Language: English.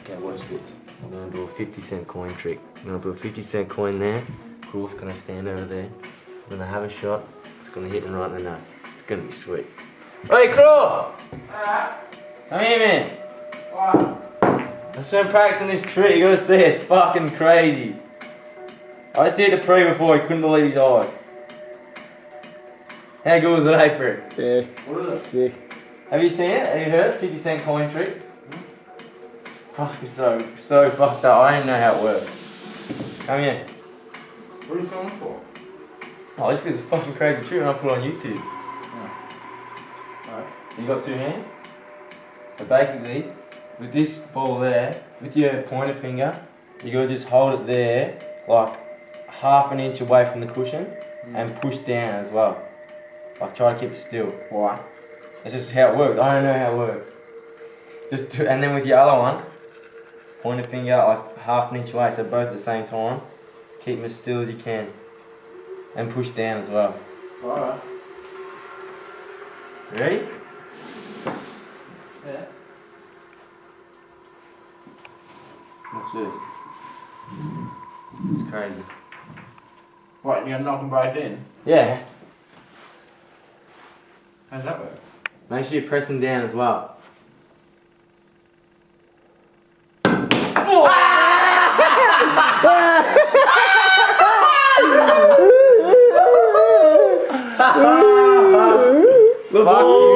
Okay, watch this. I'm gonna do a 50-cent coin trick. I'm gonna put a 50-cent coin there. Crew's gonna stand over there. I'm gonna have a shot. It's gonna hit him right in the nuts. It's gonna be sweet. Hey, Crew! Come here, man. What? I'm still practicing this trick. You gotta see it. It's fucking crazy. I just did the pre before. He couldn't believe his eyes. How good was it, eh, Fred? Yeah. What is it? Sick. Have you seen it? Have you heard it? 50-cent coin trick? It's fucking so fucked up. I don't even know how it works. Come here. What are you filming for? Oh, this is a fucking crazy trick and I put it on YouTube. Alright. You got two hands? So basically, with this ball there, with your pointer finger, you gotta just hold it there, like half an inch away from the cushion, and push down as well. Like try to keep it still. Why? That's just how it works. I don't know how it works. Just do, and then with your other one, pointer finger like half an inch away, so both at the same time. Keep them as still as you can. And push down as well. Alright. Ready? Yeah. Watch this. It's crazy. What, you're gonna knock them both in? Yeah. How's that work? Make sure you're pressing down as well. Fuck you.